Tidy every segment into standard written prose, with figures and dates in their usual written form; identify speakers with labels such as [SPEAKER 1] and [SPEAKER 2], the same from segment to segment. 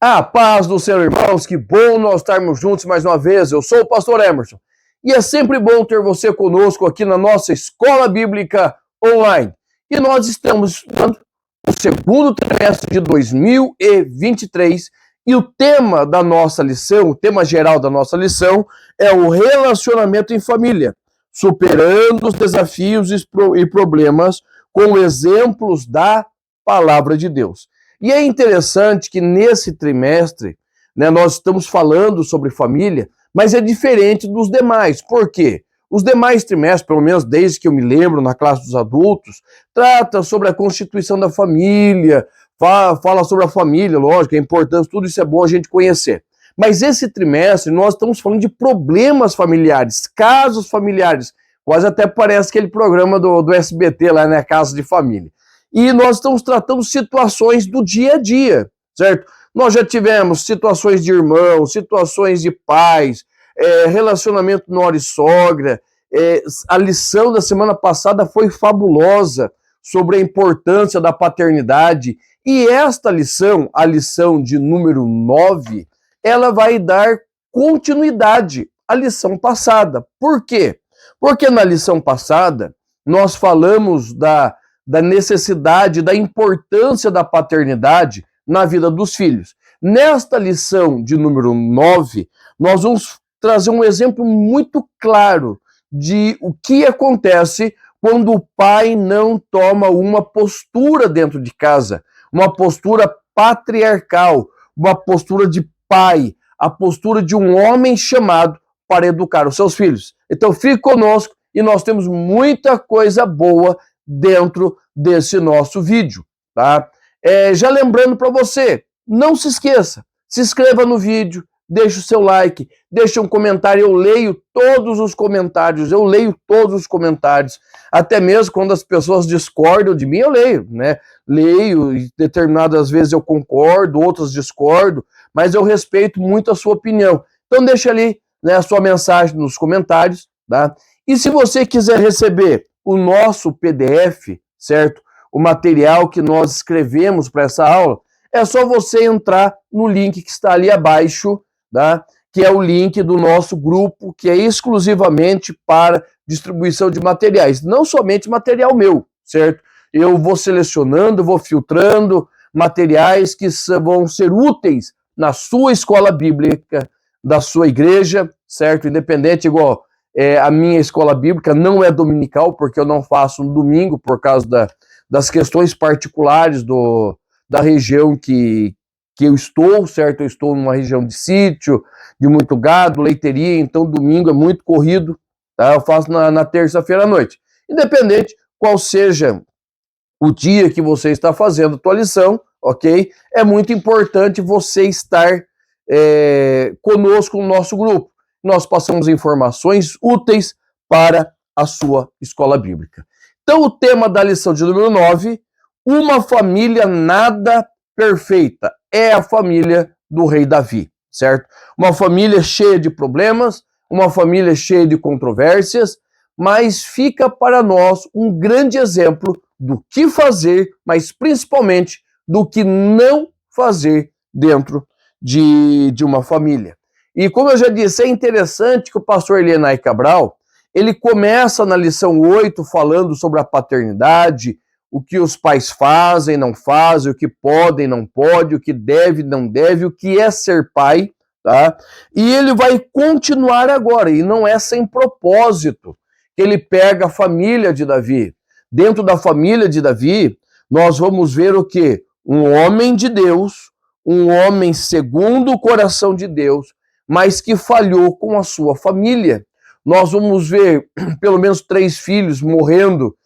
[SPEAKER 1] A paz do Senhor, irmãos, que bom nós estarmos juntos mais uma vez. Eu sou o pastor Emerson e é sempre bom ter você conosco aqui na nossa Escola Bíblica Online. E nós estamos estudando o segundo trimestre de 2023 e o tema da nossa lição, o tema geral da nossa lição é o relacionamento em família, superando os desafios e problemas com exemplos da Palavra de Deus. E é interessante que nesse trimestre, né, nós estamos falando sobre família, mas é diferente dos demais. Por quê? Os demais trimestres, pelo menos desde que eu me lembro, na classe dos adultos, trata sobre a constituição da família, fala sobre a família, lógico, é importante, tudo isso é bom a gente conhecer. Mas esse trimestre nós estamos falando de problemas familiares, casos familiares, quase até parece aquele programa do SBT lá, né, Casa de Família. E nós estamos tratando situações do dia a dia, certo? Nós já tivemos situações de irmãos, situações de pais, relacionamento nora e sogra. A lição da semana passada foi fabulosa sobre a importância da paternidade. E esta lição, a lição de número 9, ela vai dar continuidade à lição passada. Por quê? Porque na lição passada nós falamos da necessidade, da importância da paternidade na vida dos filhos. Nesta lição de número 9, nós vamos trazer um exemplo muito claro de o que acontece quando o pai não toma uma postura dentro de casa, uma postura patriarcal, uma postura de pai, a postura de um homem chamado para educar os seus filhos. Então fique conosco e nós temos muita coisa boa dentro desse nosso vídeo, tá? Já lembrando para você, não se esqueça, se inscreva no vídeo, deixe o seu like, deixe um comentário, eu leio todos os comentários, até mesmo quando as pessoas discordam de mim, eu leio, né? Leio, e determinadas vezes eu concordo, outras discordo, mas eu respeito muito a sua opinião. Então deixa ali, né, a sua mensagem nos comentários, tá? E se você quiser receber o nosso PDF, certo? O material que nós escrevemos para essa aula, é só você entrar no link que está ali abaixo, tá? Que é o link do nosso grupo, que é exclusivamente para distribuição de materiais, não somente material meu, certo? Eu vou selecionando, vou filtrando materiais que vão ser úteis na sua escola bíblica, da sua igreja, certo? Independente, igual a minha escola bíblica não é dominical, porque eu não faço no domingo, por causa das questões particulares da região que eu estou, certo? Eu estou numa região de sítio, de muito gado, leiteria, então domingo é muito corrido, tá? Eu faço na terça-feira à noite. Independente qual seja o dia que você está fazendo a tua lição, ok? É muito importante você estar conosco no nosso grupo. Nós passamos informações úteis para a sua escola bíblica. Então, o tema da lição de número 9, uma família nada perfeita, é a família do rei Davi, certo? Uma família cheia de problemas, uma família cheia de controvérsias, mas fica para nós um grande exemplo do que fazer, mas principalmente do que não fazer dentro de uma família. E como eu já disse, é interessante que o pastor Elienay Cabral, ele começa na lição 8 falando sobre a paternidade, o que os pais fazem, não fazem, o que podem, não pode, o que deve, não deve, o que é ser pai, tá? E ele vai continuar agora, e não é sem propósito, que ele pega a família de Davi. Dentro da família de Davi, nós vamos ver o quê? Um homem de Deus, um homem segundo o coração de Deus, mas que falhou com a sua família. Nós vamos ver pelo menos 3 filhos morrendo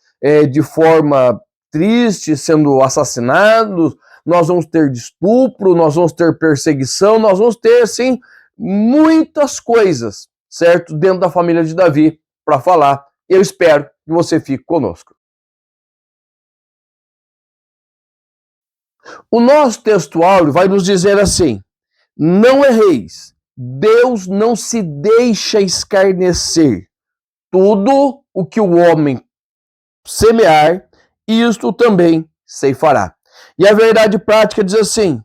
[SPEAKER 1] de forma triste, sendo assassinados, nós vamos ter de estupro, nós vamos ter perseguição, nós vamos ter, assim, muitas coisas, certo? Dentro da família de Davi, para falar. Eu espero que você fique conosco. O nosso texto áureo vai nos dizer assim: não erreis, Deus não se deixa escarnecer. Tudo o que o homem semear, isto também ceifará. E a verdade prática diz assim: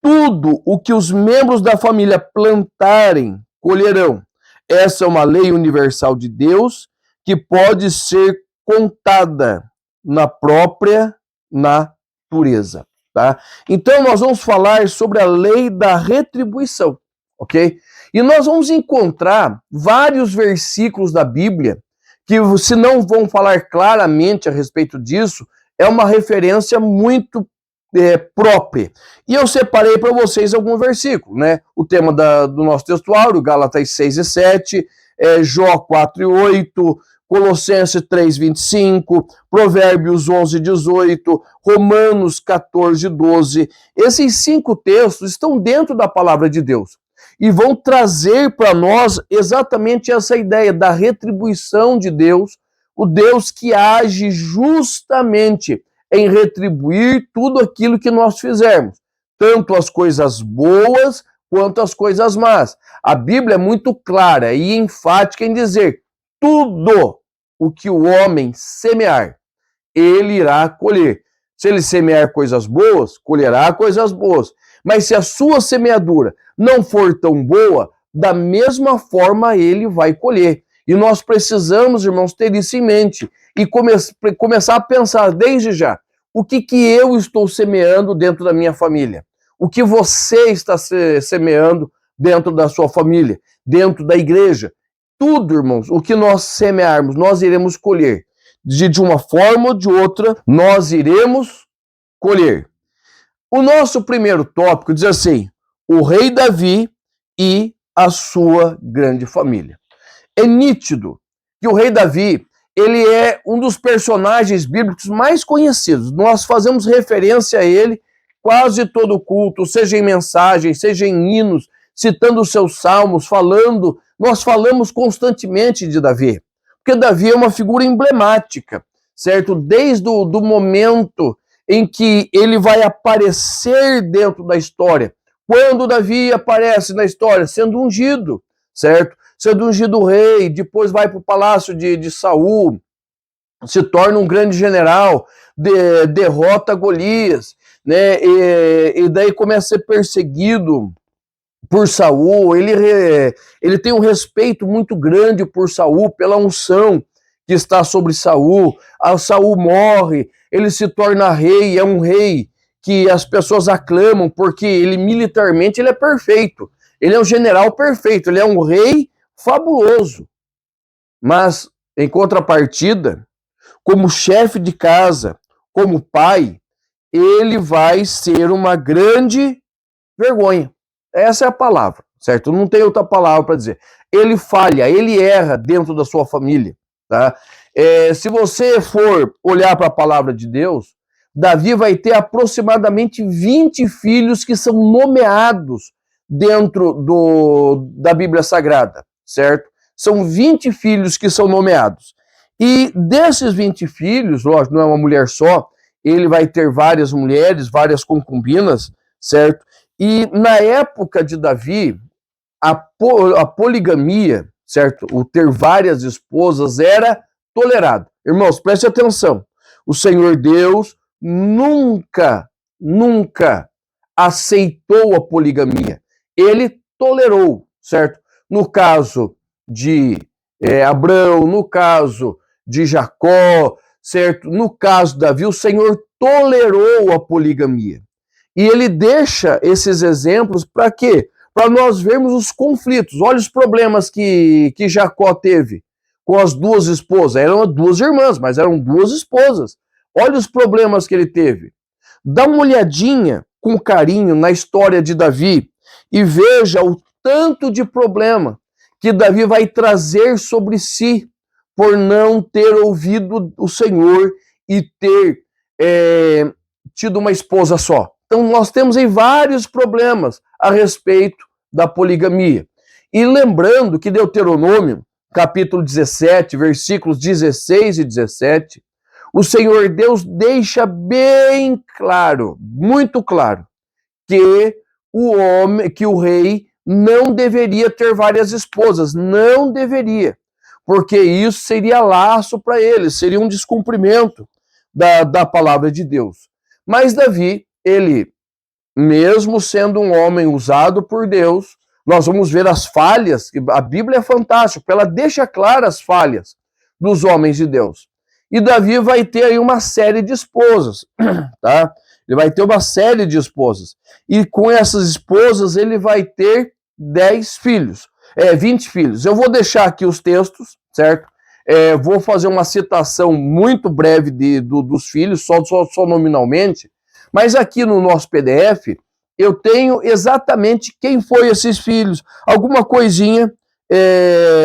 [SPEAKER 1] Tudo o que os membros da família plantarem, colherão. Essa é uma lei universal de Deus que pode ser contada na própria natureza, tá? Então nós vamos falar sobre a lei da retribuição, ok? E nós vamos encontrar vários versículos da Bíblia que, se não vão falar claramente a respeito disso, é uma referência muito própria. E eu separei para vocês algum versículo, né? O tema do nosso textuário, Gálatas 6 e 7, Jó 4 e 8, Colossenses 3, 25, Provérbios 11, 18, Romanos 14, 12. Esses 5 textos estão dentro da palavra de Deus e vão trazer para nós exatamente essa ideia da retribuição de Deus, o Deus que age justamente em retribuir tudo aquilo que nós fizermos, tanto as coisas boas quanto as coisas más. A Bíblia é muito clara e enfática em dizer: tudo o que o homem semear, ele irá colher. Se ele semear coisas boas, colherá coisas boas. Mas se a sua semeadura não for tão boa, da mesma forma ele vai colher. E nós precisamos, irmãos, ter isso em mente e começar a pensar desde já: o que eu estou semeando dentro da minha família? O que você está semeando dentro da sua família, dentro da igreja? Tudo, irmãos, o que nós semearmos, nós iremos colher. De uma forma ou de outra, nós iremos colher. O nosso primeiro tópico diz assim: o rei Davi e a sua grande família. É nítido que o rei Davi, ele é um dos personagens bíblicos mais conhecidos. Nós fazemos referência a ele quase todo o culto, seja em mensagem, seja em hinos, citando os seus salmos, nós falamos constantemente de Davi. Porque Davi é uma figura emblemática, certo? Desde o momento em que ele vai aparecer dentro da história. Quando Davi aparece na história? Sendo ungido, certo? Sendo ungido rei, depois vai para o palácio de Saul, se torna um grande general, derrota Golias, né? E daí começa a ser perseguido por Saul. Ele tem um respeito muito grande por Saul, pela unção que está sobre Saul. Saul morre, ele se torna rei, é um rei que as pessoas aclamam porque ele militarmente ele é perfeito. Ele é um general perfeito, ele é um rei fabuloso. Mas, em contrapartida, como chefe de casa, como pai, ele vai ser uma grande vergonha. Essa é a palavra, certo? Não tem outra palavra para dizer. Ele falha, ele erra dentro da sua família, tá? Se você for olhar para a palavra de Deus, Davi vai ter aproximadamente 20 filhos que são nomeados dentro da Bíblia Sagrada, certo? São 20 filhos que são nomeados. E desses 20 filhos, lógico, não é uma mulher só, ele vai ter várias mulheres, várias concubinas, certo? E na época de Davi, a poligamia, certo? O ter várias esposas era tolerado. Irmãos, preste atenção. O Senhor Deus nunca aceitou a poligamia. Ele tolerou, certo? No caso de Abraão, no caso de Jacó, certo? No caso de Davi, o Senhor tolerou a poligamia. E ele deixa esses exemplos para quê? Para nós vermos os conflitos. Olha os problemas que Jacó teve com as duas esposas. Eram duas irmãs, mas eram duas esposas. Olha os problemas que ele teve. Dá uma olhadinha com carinho na história de Davi e veja o tanto de problema que Davi vai trazer sobre si por não ter ouvido o Senhor e ter tido uma esposa só. Então nós temos aí vários problemas a respeito da poligamia. E lembrando que Deuteronômio, capítulo 17, versículos 16 e 17, o Senhor Deus deixa bem claro, muito claro, que o rei não deveria ter várias esposas, não deveria, porque isso seria laço para ele, seria um descumprimento da palavra de Deus. Mas Davi, ele mesmo sendo um homem usado por Deus, nós vamos ver as falhas, a Bíblia é fantástica, ela deixa claras as falhas dos homens de Deus. E Davi vai ter aí uma série de esposas, tá? Ele vai ter uma série de esposas. E com essas esposas ele vai ter 10 filhos, 20 filhos. Eu vou deixar aqui os textos, certo? Vou fazer uma citação muito breve dos filhos, só nominalmente, mas aqui no nosso PDF eu tenho exatamente quem foi esses filhos, alguma coisinha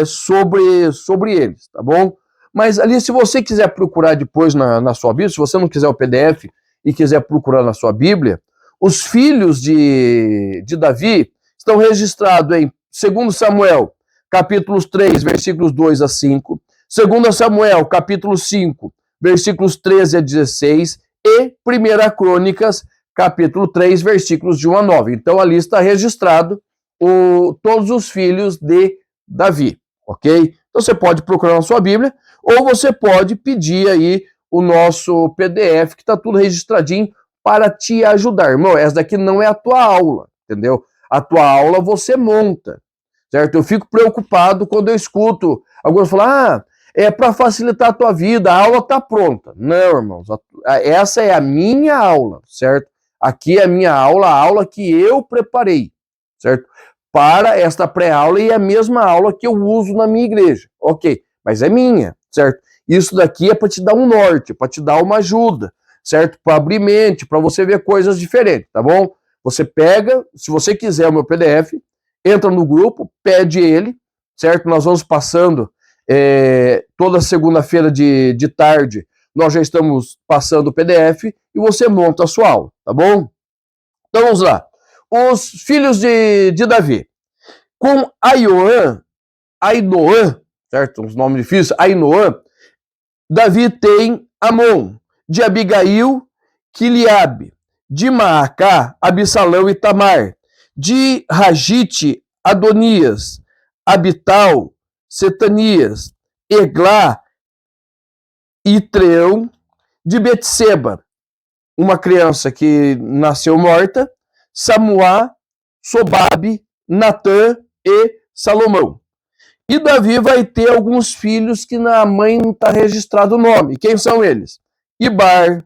[SPEAKER 1] sobre eles, tá bom? Mas ali, se você quiser procurar depois na sua Bíblia, se você não quiser o PDF e quiser procurar na sua Bíblia, os filhos de Davi estão registrados em 2 Samuel, capítulos 3, versículos 2 a 5, 2 Samuel, capítulo 5, versículos 13 a 16, e 1 Crônicas, capítulo 3, versículos de 1 a 9. Então, ali está registrado todos os filhos de Davi, ok? Então, você pode procurar na sua Bíblia, ou você pode pedir aí o nosso PDF, que está tudo registradinho, para te ajudar. Irmão, essa daqui não é a tua aula, entendeu? A tua aula você monta, certo? Eu fico preocupado quando eu escuto alguns falar, é para facilitar a tua vida, a aula está pronta. Não, irmãos, essa é a minha aula, certo? Aqui é a minha aula, a aula que eu preparei, certo? Para esta pré-aula e a mesma aula que eu uso na minha igreja. Ok, mas é minha, certo? Isso daqui é para te dar um norte, para te dar uma ajuda, certo? Para abrir mente, para você ver coisas diferentes, tá bom? Você pega, se você quiser o meu PDF, entra no grupo, pede ele, certo? Nós vamos passando toda segunda-feira de tarde, nós já estamos passando o PDF e você monta a sua aula, tá bom? Então vamos lá. Os filhos de Davi. Com Ainoã, certo? Os nomes difíceis, Ainoã, Davi tem Amon, de Abigail, Quiliabe, de Maacá, Absalão e Tamar, de Ragite, Adonias, Abital, Setanias, Eglá e Treão, de Betseba, uma criança que nasceu morta, Samuá, Sobabe, Natã e Salomão. E Davi vai ter alguns filhos que na mãe não está registrado o nome. Quem são eles? Ibar,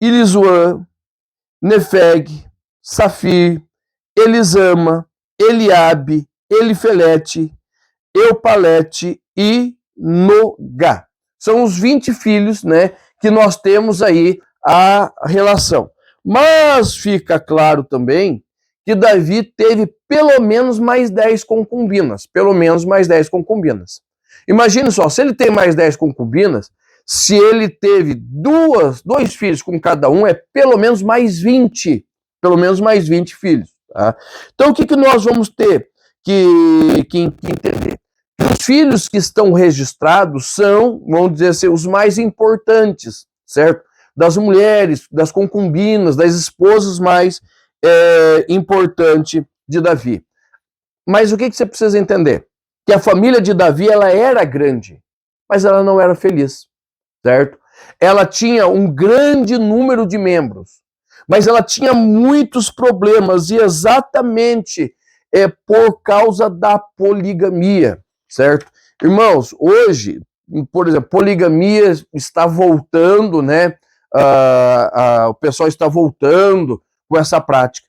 [SPEAKER 1] Elisuã, Nefeg, Safir, Elisama, Eliabe, Elifelete, Eupalete e Nogá. São os 20 filhos, né, que nós temos aí a relação. Mas fica claro também que Davi teve pelo menos mais 10 concubinas. Pelo menos mais 10 concubinas. Imagine só, se ele tem mais 10 concubinas, se ele teve dois filhos com cada um, é pelo menos mais 20. Pelo menos mais 20 filhos. Tá? Então, o que nós vamos ter que entender? Os filhos que estão registrados são, vamos dizer assim, os mais importantes, certo? Das mulheres, das concubinas, das esposas mais importantes de Davi. Mas o que você precisa entender? Que a família de Davi, ela era grande, mas ela não era feliz, certo? Ela tinha um grande número de membros, mas ela tinha muitos problemas, e exatamente por causa da poligamia, certo? Irmãos, hoje, por exemplo, poligamia está voltando, né? O pessoal está voltando com essa prática.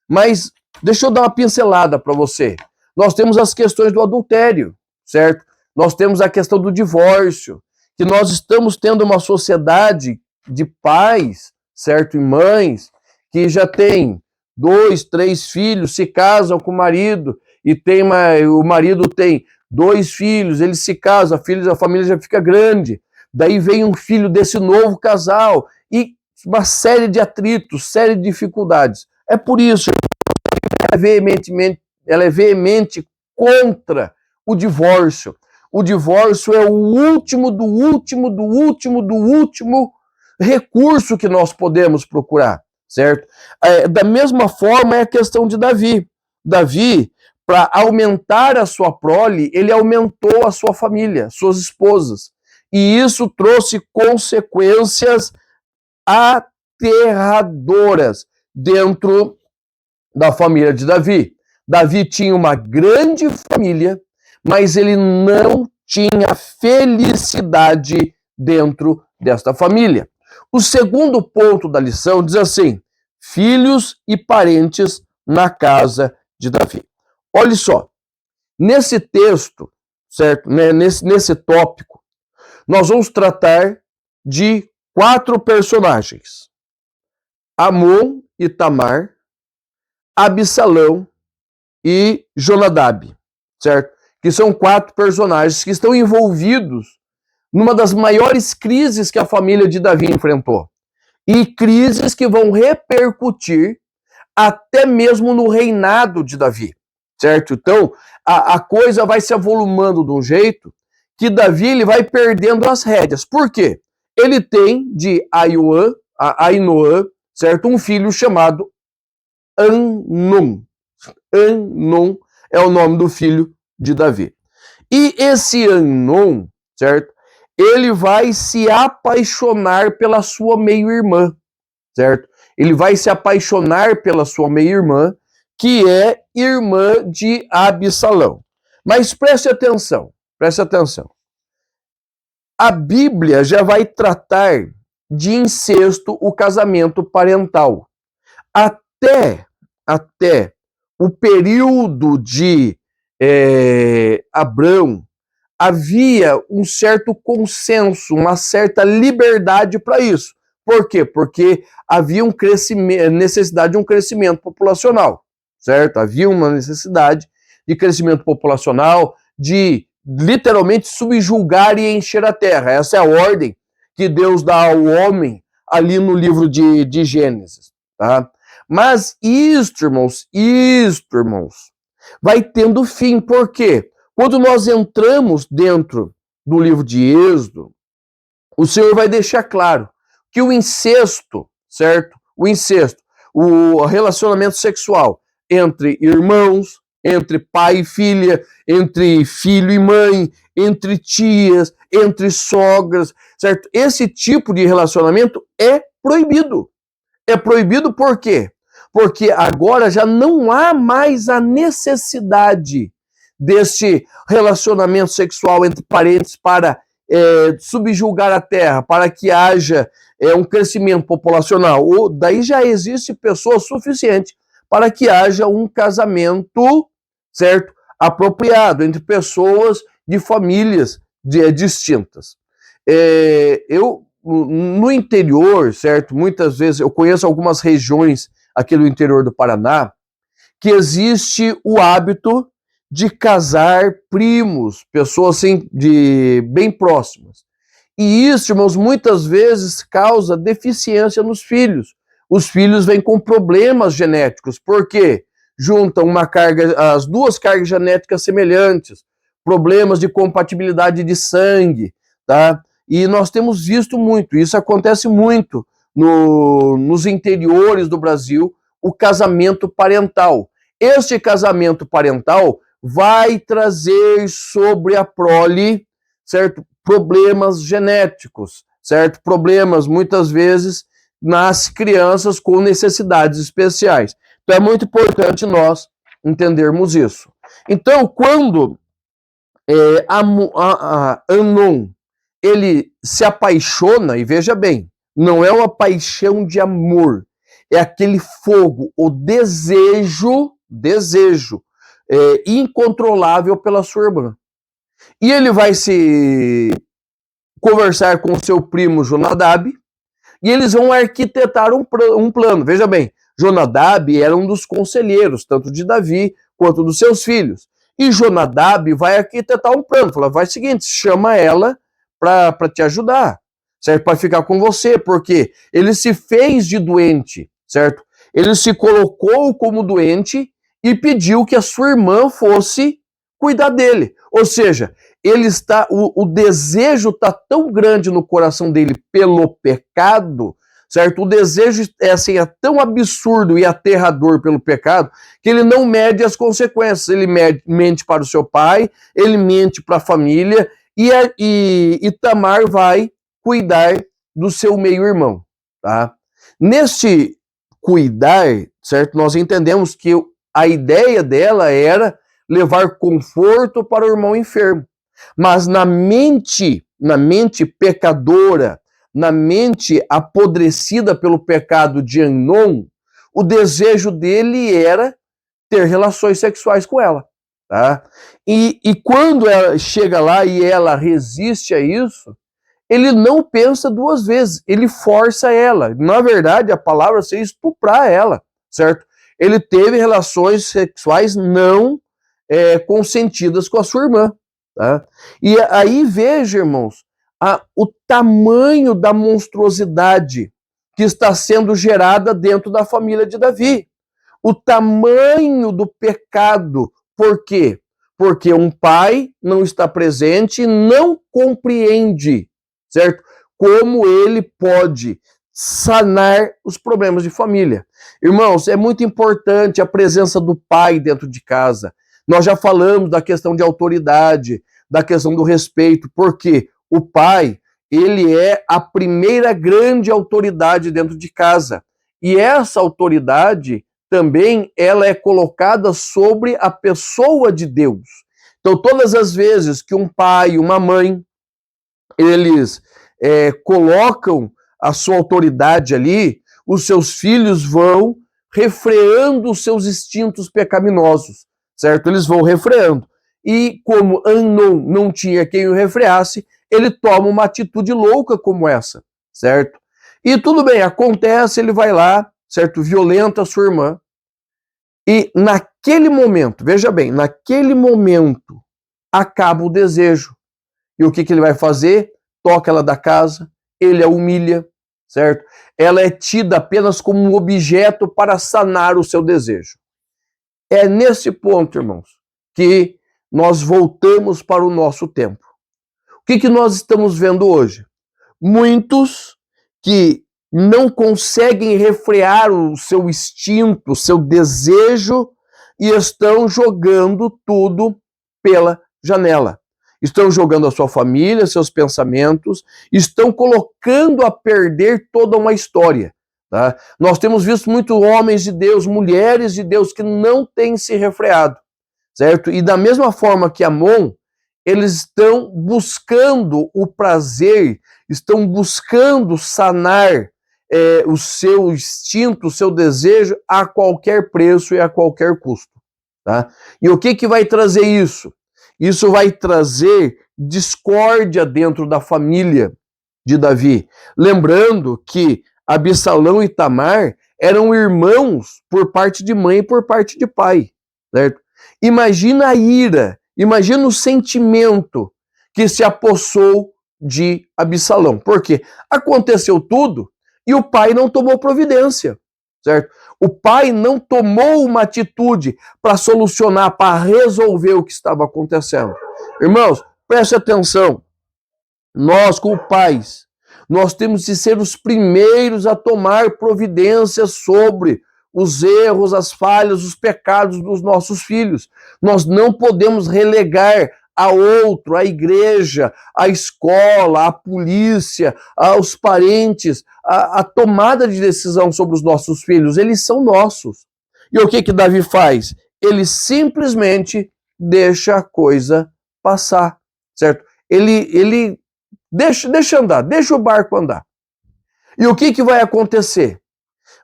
[SPEAKER 1] Mas deixa eu dar uma pincelada para você. Nós temos as questões do adultério, certo? Nós temos a questão do divórcio, que nós estamos tendo uma sociedade de pais, certo? E mães que já têm 2, 3 filhos, se casam com o marido, e o marido tem 2 filhos, eles se casam, a família já fica grande. Daí vem um filho desse novo casal e uma série de atritos, série de dificuldades. É por isso que ela é veemente contra o divórcio. O divórcio é o último do último recurso que nós podemos procurar, certo? Da mesma forma é a questão de Davi. Davi, para aumentar a sua prole, ele aumentou a sua família, suas esposas. E isso trouxe consequências aterradoras, dentro da família de Davi. Davi tinha uma grande família, mas ele não tinha felicidade dentro desta família. O segundo ponto da lição diz assim: filhos e parentes na casa de Davi. Olha só, nesse texto, certo? Nesse tópico, nós vamos tratar de 4 personagens: Amon e Tamar, Absalão e Jonadab, certo? Que são 4 personagens que estão envolvidos numa das maiores crises que a família de Davi enfrentou. E crises que vão repercutir até mesmo no reinado de Davi, certo? Então, a coisa vai se avolumando de um jeito que Davi ele vai perdendo as rédeas. Por quê? Ele tem de Ainoã, certo? Um filho chamado Amnon. Amnon é o nome do filho de Davi. E esse Amnon, certo? Ele vai se apaixonar pela sua meio-irmã, certo? Ele vai se apaixonar pela sua meia-irmã, que é irmã de Absalão. Mas preste atenção, preste atenção. A Bíblia já vai tratar de incesto, o casamento parental. Até o período de Abrão, havia um certo consenso, uma certa liberdade para isso. Por quê? Porque havia necessidade de um crescimento populacional, certo? Havia uma necessidade de crescimento populacional, de literalmente subjugar e encher a terra. Essa é a ordem que Deus dá ao homem ali no livro de Gênesis, tá? Mas isto, irmãos, vai tendo fim. Por quê? Quando nós entramos dentro do livro de Êxodo, o Senhor vai deixar claro que o incesto, certo? O incesto, o relacionamento sexual entre irmãos, entre pai e filha, entre filho e mãe, entre tias, entre sogras, certo? Esse tipo de relacionamento é proibido. É proibido por quê? Porque agora já não há mais a necessidade desse relacionamento sexual entre parentes para subjugar a terra, para que haja um crescimento populacional. Ou daí já existe pessoa suficiente para que haja um casamento, certo, apropriado entre pessoas de famílias distintas. No interior, certo, muitas vezes eu conheço algumas regiões aqui no interior do Paraná que existe o hábito de casar primos, pessoas assim bem próximas. E isso, irmãos, muitas vezes causa deficiência nos filhos. Os filhos vêm com problemas genéticos, porque juntam as 2 cargas genéticas semelhantes, problemas de compatibilidade de sangue, tá? E nós temos visto muito, isso acontece muito nos interiores do Brasil, o casamento parental. Este casamento parental vai trazer sobre a prole, certo, problemas genéticos, certo? Problemas, muitas vezes, nas crianças com necessidades especiais. Então, é muito importante nós entendermos isso. Então, quando Amnon, ele se apaixona, e veja bem, não é uma paixão de amor, é aquele fogo, o desejo incontrolável pela sua irmã. E ele vai se conversar com o seu primo Jonadab, e eles vão arquitetar um plano. Veja bem, Jonadab era um dos conselheiros, tanto de Davi quanto dos seus filhos. E Jonadab vai arquitetar um plano. Fala, vai o seguinte, chama ela para te ajudar, certo? Para ficar com você, porque ele se fez de doente, certo? Ele se colocou como doente e pediu que a sua irmã fosse cuidar dele. Ou seja, o desejo está tão grande no coração dele pelo pecado, certo? O desejo é tão absurdo e aterrador pelo pecado que ele não mede as consequências. Ele mente para o seu pai, ele mente para a família e Tamar vai cuidar do seu meio-irmão, tá? cuidar, certo? Nós entendemos que a ideia dela era levar conforto para o irmão enfermo. Mas na mente pecadora, na mente apodrecida pelo pecado de Amnon, o desejo dele era ter relações sexuais com ela. Tá? E quando ela chega lá e ela resiste a isso, ele não pensa duas vezes, ele força ela. Na verdade, a palavra seria estuprar ela, certo? Ele teve relações sexuais não consentidas com a sua irmã. Tá? E aí veja, irmãos, o tamanho da monstruosidade que está sendo gerada dentro da família de Davi. O tamanho do pecado. Por quê? Porque um pai não está presente e não compreende, certo? Como ele pode sanar os problemas de família. Irmãos, é muito importante a presença do pai dentro de casa. Nós já falamos da questão de autoridade, da questão do respeito, porque o pai, ele é a primeira grande autoridade dentro de casa. E essa autoridade também ela é colocada sobre a pessoa de Deus. Então, todas as vezes que um pai e uma mãe, eles colocam a sua autoridade ali, os seus filhos vão refreando os seus instintos pecaminosos, certo? Eles vão refreando. E como Amnon não tinha quem o refreasse, ele toma uma atitude louca como essa, certo? E tudo bem, acontece, ele vai lá, certo? Violenta a sua irmã. E naquele momento, veja bem, naquele momento acaba o desejo. E o que ele vai fazer? Toca ela da casa, ele a humilha, certo? Ela é tida apenas como um objeto para sanar o seu desejo. É nesse ponto, irmãos, que nós voltamos para o nosso tempo. O que nós estamos vendo hoje? Muitos que não conseguem refrear o seu instinto, o seu desejo e estão jogando tudo pela janela. Estão jogando a sua família, seus pensamentos, estão colocando a perder toda uma história. Tá? Nós temos visto muitos homens de Deus, mulheres de Deus que não têm se refreado, certo? E da mesma forma que Amnon, eles estão buscando o prazer, estão buscando sanar o seu instinto, o seu desejo a qualquer preço e a qualquer custo. Tá? E o que vai trazer isso? Isso vai trazer discórdia dentro da família de Davi. Lembrando que Absalão e Tamar eram irmãos por parte de mãe e por parte de pai, certo? Imagina a ira, imagina o sentimento que se apossou de Absalão. Por quê? Aconteceu tudo e o pai não tomou providência, certo? O pai não tomou uma atitude para solucionar, para resolver o que estava acontecendo. Irmãos, preste atenção. Nós, como pais, nós temos de ser os primeiros a tomar providências sobre os erros, as falhas, os pecados dos nossos filhos. Nós não podemos relegar a outro, a igreja, a escola, a polícia, aos parentes, a tomada de decisão sobre os nossos filhos. Eles são nossos. E o que Davi faz? Ele simplesmente deixa a coisa passar, certo? Ele deixa andar, deixa o barco andar. E o que vai acontecer?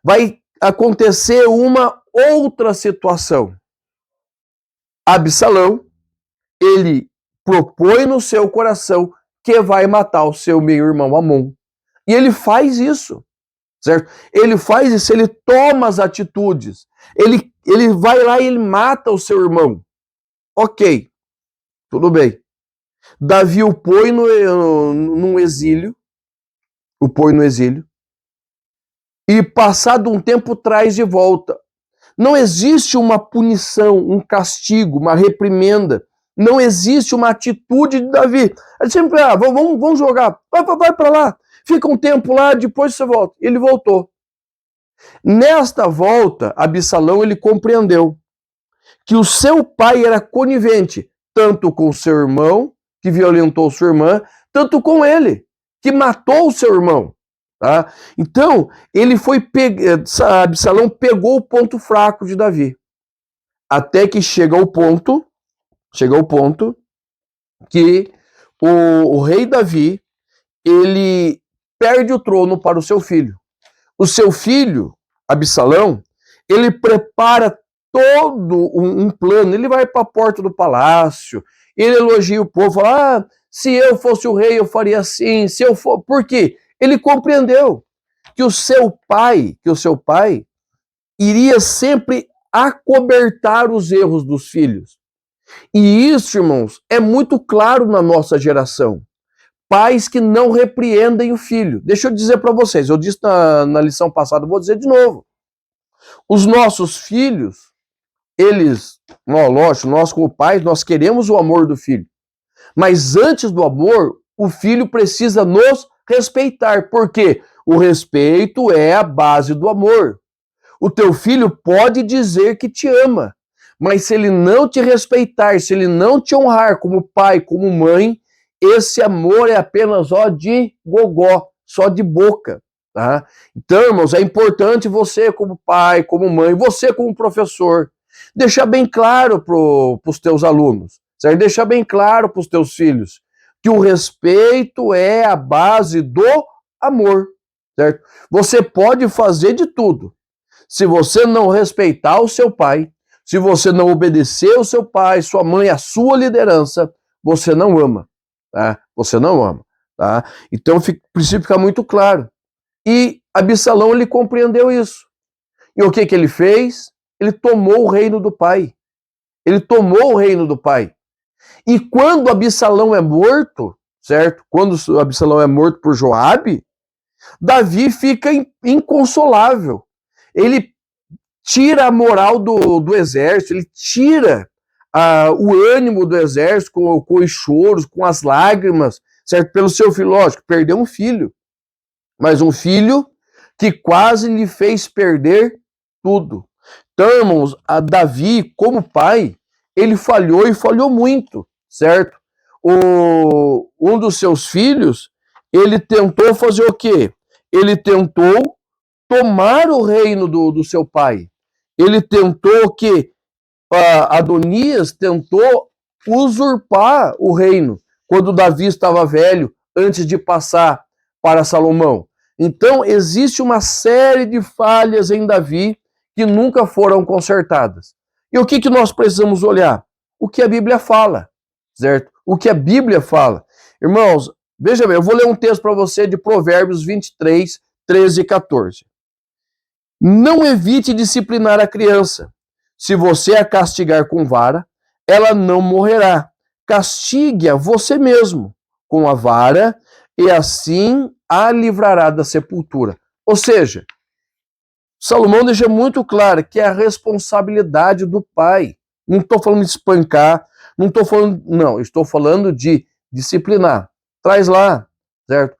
[SPEAKER 1] Vai acontecer uma outra situação. Absalão, ele propõe no seu coração que vai matar o seu meio-irmão Amnon. E ele faz isso, certo? Ele faz isso, ele toma as atitudes. Ele vai lá e ele mata o seu irmão. Ok, tudo bem. Davi o põe no exílio, e passado um tempo traz de volta. Não existe uma punição, um castigo, uma reprimenda. Não existe uma atitude de Davi. Ele sempre, vamos jogar, vai para lá, fica um tempo lá, depois você volta. Ele voltou. Nesta volta, Absalão, ele compreendeu que o seu pai era conivente, tanto com seu irmão, que violentou sua irmã, tanto com ele, que matou o seu irmão. Tá? Então, Absalão pegou o ponto fraco de Davi. Até que chega o ponto que o rei Davi, ele perde o trono para o seu filho. O seu filho, Absalão, ele prepara todo um plano, ele vai para a porta do palácio, ele elogia o povo, fala, se eu fosse o rei eu faria assim, se eu for... Por quê? Ele compreendeu que o seu pai iria sempre acobertar os erros dos filhos. E isso, irmãos, é muito claro na nossa geração. Pais que não repreendem o filho. Deixa eu dizer para vocês, eu disse na lição passada, vou dizer de novo. Os nossos filhos, lógico, nós como pais, nós queremos o amor do filho. Mas antes do amor, o filho precisa nos respeitar. Por quê? O respeito é a base do amor. O teu filho pode dizer que te ama, mas se ele não te respeitar, se ele não te honrar como pai, como mãe, esse amor é apenas de gogó, só de boca. Tá? Então, irmãos, é importante você como pai, como mãe, você como professor, deixar bem claro para os teus alunos, certo? Deixar bem claro para os teus filhos que o respeito é a base do amor, certo? Você pode fazer de tudo. Se você não respeitar o seu pai, se você não obedecer o seu pai, sua mãe, a sua liderança, você não ama, tá? Você não ama, tá? Então precisa ficar muito claro. E Absalão, ele compreendeu isso. E o que ele fez? Ele tomou o reino do pai. Ele tomou o reino do pai. E quando Absalão é morto, certo? Quando Absalão é morto por Joabe, Davi fica inconsolável. Ele tira a moral do exército, ele tira o ânimo do exército com os choros, com as lágrimas, certo? Pelo seu filho, lógico, perdeu um filho, mas um filho que quase lhe fez perder tudo. Então, irmãos, a Davi, como pai, ele falhou e falhou muito, certo? Um dos seus filhos, ele tentou fazer o quê? Ele tentou tomar o reino do seu pai. Ele tentou que Adonias tentou usurpar o reino quando Davi estava velho, antes de passar para Salomão. Então, existe uma série de falhas em Davi que nunca foram consertadas. E o que nós precisamos olhar? O que a Bíblia fala, certo? O que a Bíblia fala. Irmãos, veja bem, eu vou ler um texto para você de Provérbios 23, 13 e 14. Não evite disciplinar a criança. Se você a castigar com vara, ela não morrerá. Castigue-a você mesmo com a vara e assim a livrará da sepultura. Ou seja, Salomão deixa muito claro que é a responsabilidade do pai. Não estou falando de espancar, estou falando de disciplinar. Traz lá, certo?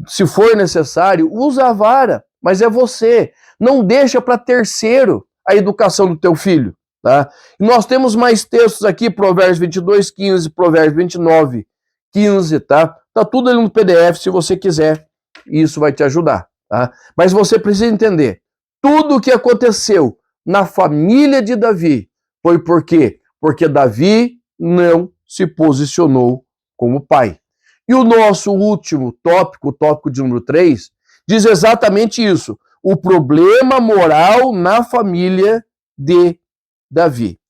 [SPEAKER 1] Se for necessário, usa a vara, mas é você. Não deixa para terceiro a educação do teu filho, tá? E nós temos mais textos aqui, Provérbios 22, 15, Provérbios 29, 15, tá? Tá tudo ali no PDF, se você quiser, isso vai te ajudar, tá? Mas você precisa entender, tudo o que aconteceu na família de Davi foi por quê? Porque Davi não se posicionou como pai. E o nosso último tópico, o tópico de número 3, diz exatamente isso. O problema moral na família de Davi.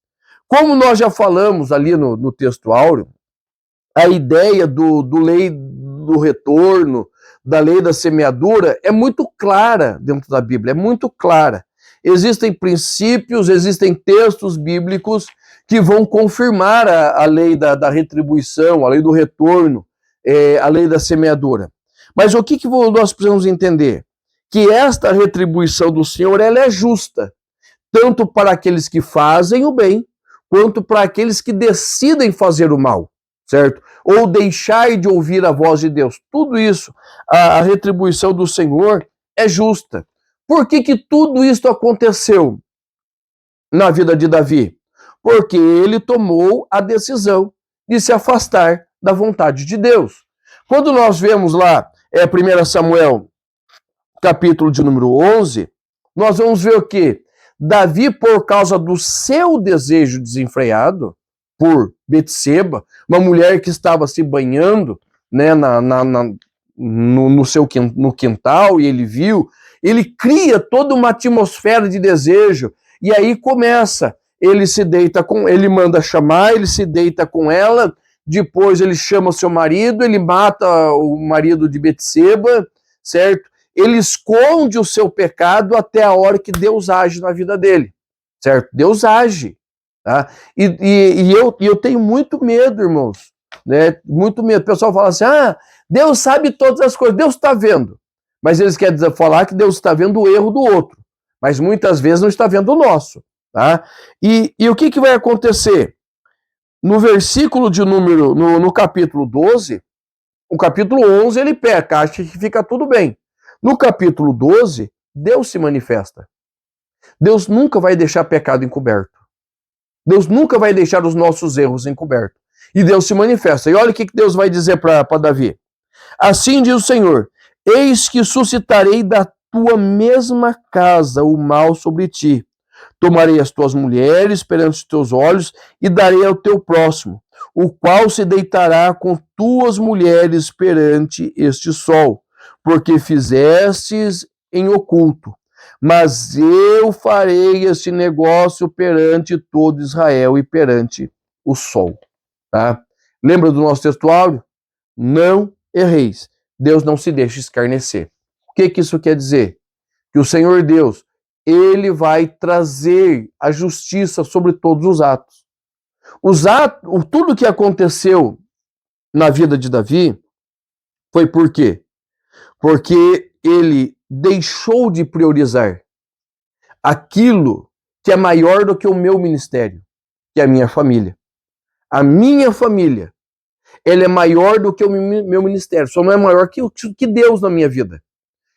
[SPEAKER 1] Como nós já falamos ali no texto áureo, a ideia do lei do retorno, da lei da semeadura, é muito clara dentro da Bíblia, é muito clara. Existem princípios, existem textos bíblicos que vão confirmar a lei da retribuição, a lei do retorno, a lei da semeadura. Mas o que nós precisamos entender? Que esta retribuição do Senhor, ela é justa, tanto para aqueles que fazem o bem, quanto para aqueles que decidem fazer o mal, certo? Ou deixar de ouvir a voz de Deus. Tudo isso, a retribuição do Senhor é justa. Por que tudo isso aconteceu na vida de Davi? Porque ele tomou a decisão de se afastar da vontade de Deus. Quando nós vemos lá, 1 Samuel capítulo de número 11, nós vamos ver o quê? Davi, por causa do seu desejo desenfreado por Betseba, uma mulher que estava se banhando, né, no quintal, e ele viu, ele cria toda uma atmosfera de desejo, e aí começa, ele manda chamar, ele se deita com ela, depois ele chama o seu marido, ele mata o marido de Betseba, certo? Ele esconde o seu pecado até a hora que Deus age na vida dele, certo? Deus age, tá? E eu tenho muito medo, irmãos, né? Muito medo. O pessoal fala assim, Deus sabe todas as coisas, Deus está vendo. Mas eles querem falar que Deus está vendo o erro do outro, mas muitas vezes não está vendo o nosso, tá? E o que vai acontecer? No versículo de número, no capítulo 12, o capítulo 11 ele peca, acha que fica tudo bem. No capítulo 12, Deus se manifesta. Deus nunca vai deixar pecado encoberto. Deus nunca vai deixar os nossos erros encobertos. E Deus se manifesta. E olha o que Deus vai dizer para Davi. Assim diz o Senhor, eis que suscitarei da tua mesma casa o mal sobre ti. Tomarei as tuas mulheres perante os teus olhos e darei ao teu próximo, o qual se deitará com tuas mulheres perante este sol, porque fizestes em oculto. Mas eu farei este negócio perante todo Israel e perante o sol. Tá? Lembra do nosso textuário? Não erreis. Deus não se deixa escarnecer. O que isso quer dizer? Que o Senhor Deus, ele vai trazer a justiça sobre todos os atos. Tudo que aconteceu na vida de Davi foi por quê? Porque ele deixou de priorizar aquilo que é maior do que o meu ministério, que é a minha família. A minha família, ela é maior do que o meu ministério, só não é maior que Deus na minha vida,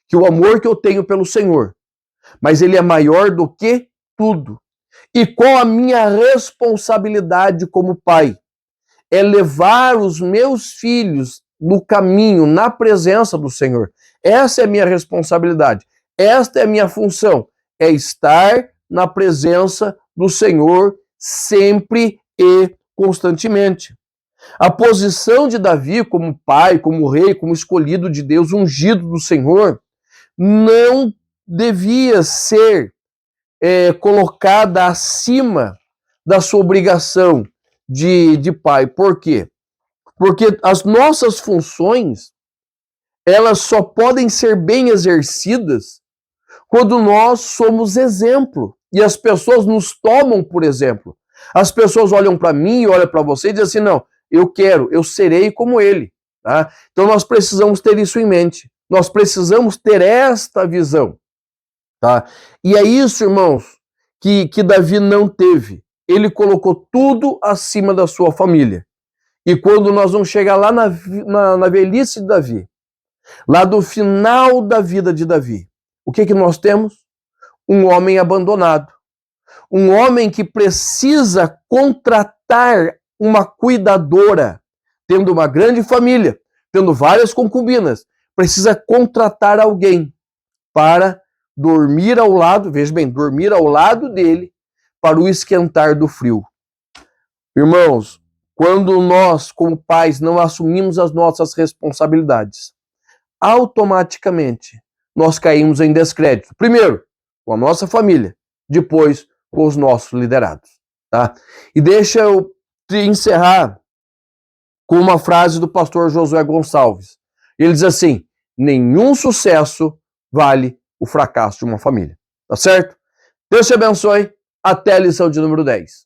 [SPEAKER 1] que o amor que eu tenho pelo Senhor, mas ele é maior do que tudo. E qual a minha responsabilidade como pai? É levar os meus filhos no caminho, na presença do Senhor. Essa é a minha responsabilidade. Esta é a minha função. É estar na presença do Senhor sempre e constantemente. A posição de Davi como pai, como rei, como escolhido de Deus, ungido do Senhor, não devia ser colocada acima da sua obrigação de pai. Por quê? Porque as nossas funções, elas só podem ser bem exercidas quando nós somos exemplo. E as pessoas nos tomam por exemplo. As pessoas olham para mim e olham para você e dizem assim, não, eu serei como ele. Tá? Então nós precisamos ter isso em mente. Nós precisamos ter esta visão. Tá? E é isso, irmãos, que Davi não teve. Ele colocou tudo acima da sua família. E quando nós vamos chegar lá na velhice de Davi, lá do final da vida de Davi, o que nós temos? Um homem abandonado. Um homem que precisa contratar uma cuidadora, tendo uma grande família, tendo várias concubinas, precisa contratar alguém para dormir ao lado, veja bem, dormir ao lado dele para o esquentar do frio. Irmãos, quando nós, como pais, não assumimos as nossas responsabilidades, automaticamente nós caímos em descrédito. Primeiro, com a nossa família, depois com os nossos liderados. Tá? E deixa eu encerrar com uma frase do pastor Josué Gonçalves. Ele diz assim, nenhum sucesso vale o fracasso de uma família. Tá certo? Deus te abençoe. Até a lição de número 10.